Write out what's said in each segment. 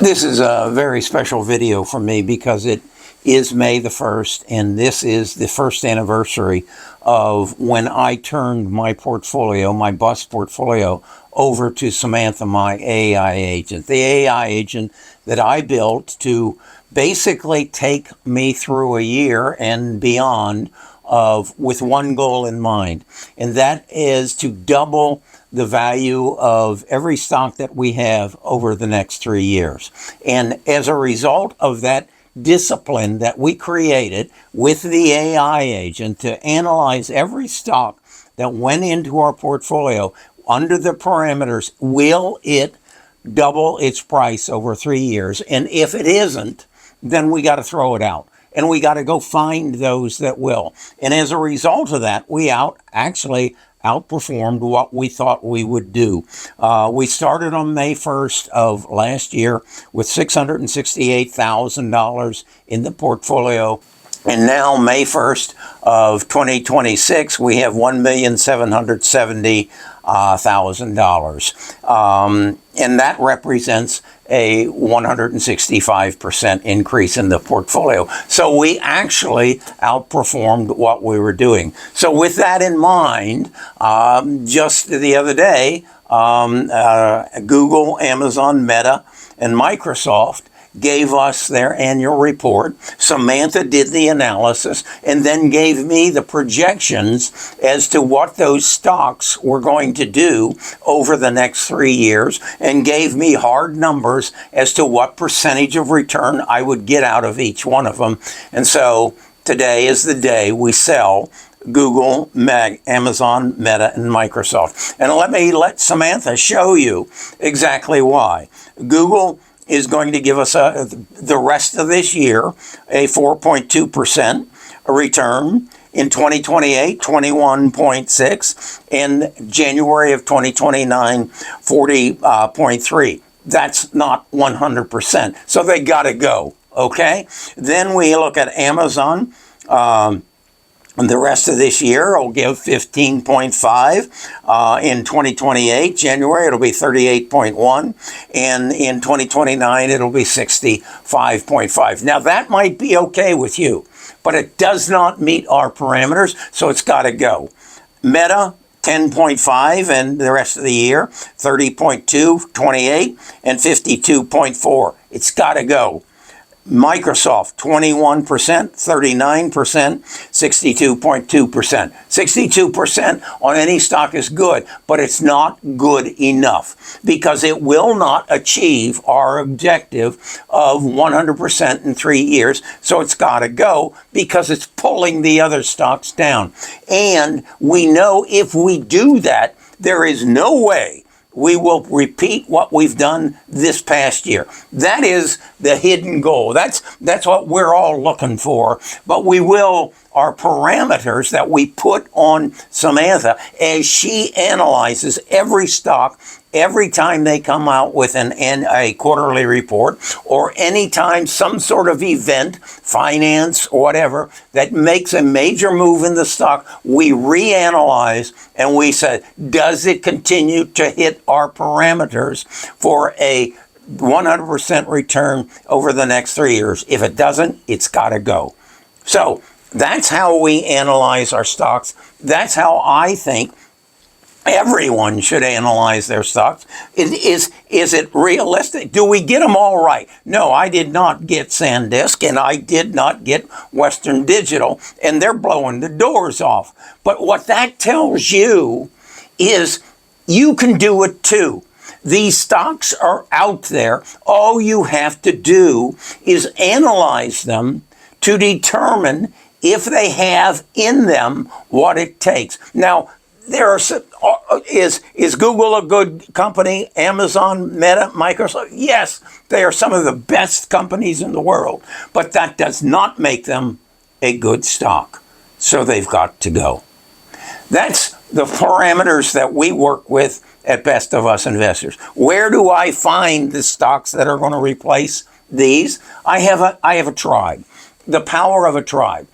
This is a very special video for me because it is May the 1st, and this is the first anniversary of when I turned my portfolio, my bus portfolio, over to Samantha, my AI agent. The AI agent that I built to basically take me through a year and beyond with one goal in mind, and that is to double the value of every stock that we have over the next 3 years. And as a result of that discipline that we created with the AI agent to analyze every stock that went into our portfolio under the parameters, will it double its price over 3 years? And if it isn't, then we got to throw it out. And we got to go find those that will. And as a result of that, we actually outperformed what we thought we would do. We started on May 1st of last year with $668,000 in the portfolio. And now, May 1st of 2026, we have $1,770,000. And that represents a 165% increase in the portfolio. So we actually outperformed what we were doing. So with that in mind, just the other day, Google, Amazon, Meta, and Microsoft gave us their annual report. Samantha did the analysis and then gave me the projections as to what those stocks were going to do over the next 3 years, and gave me hard numbers as to what percentage of return I would get out of each one of them. And so today is the day we sell Google, Amazon, Meta, and Microsoft. And let Samantha show you exactly why. Google is going to give us the rest of this year a 4.2% return. In 2028, 21.6, in January of 2029, 40.3. That's not 100%. So they got to go, okay? Then we look at Amazon. The rest of this year will give 15.5. In 2028, January, it'll be 38.1. And in 2029, it'll be 65.5. Now, that might be okay with you, but it does not meet our parameters, so it's got to go. Meta, 10.5, and the rest of the year, 30.2, 28, and 52.4. It's got to go. Microsoft, 21%, 39%, 62.2%. 62% on any stock is good, but it's not good enough because it will not achieve our objective of 100% in 3 years. So it's got to go because it's pulling the other stocks down. And we know if we do that, there is no way we will repeat what we've done this past year. That is the hidden goal. That's what we're all looking for. But we will, our parameters that we put on Samantha as she analyzes every stock every time they come out with a quarterly report, or anytime some sort of event, finance or whatever, that makes a major move in the stock, we reanalyze and we say, does it continue to hit our parameters for a 100% return over the next 3 years? If it doesn't, it's got to go. So that's how we analyze our stocks. That's how I think everyone should analyze their stocks. Is it realistic? Do we get them all right? No, I did not get SanDisk, and I did not get Western Digital, and they're blowing the doors off. But what that tells you is you can do it too. These stocks are out there. All you have to do is analyze them to determine if they have in them what it takes. Now, is Google a good company? Amazon, Meta, Microsoft? Yes, they are some of the best companies in the world, but that does not make them a good stock. So they've got to go. That's the parameters that we work with at Best of Us Investors. Where do I find the stocks that are going to replace these? I have a tribe. The power of a tribe.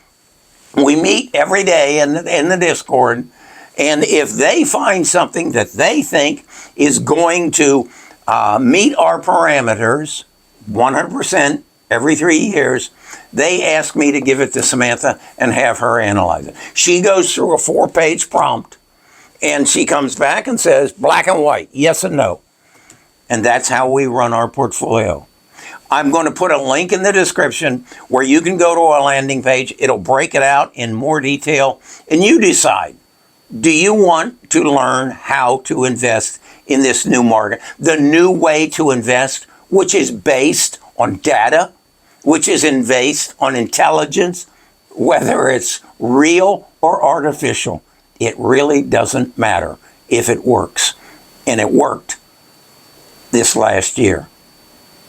We meet every day in the Discord. And if they find something that they think is going to meet our parameters, 100% every 3 years. They ask me to give it to Samantha and have her analyze it. She goes through a 4-page prompt and she comes back and says, black and white, yes and no. And that's how we run our portfolio. I'm going to put a link in the description where you can go to a landing page. It'll break it out in more detail. And you decide, do you want to learn how to invest in this new market? The new way to invest, which is based on data, which is based on intelligence, whether it's real or artificial. It really doesn't matter if it works. And it worked this last year.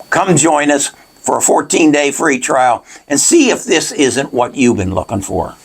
Come join us for a 14-day free trial and see if this isn't what you've been looking for.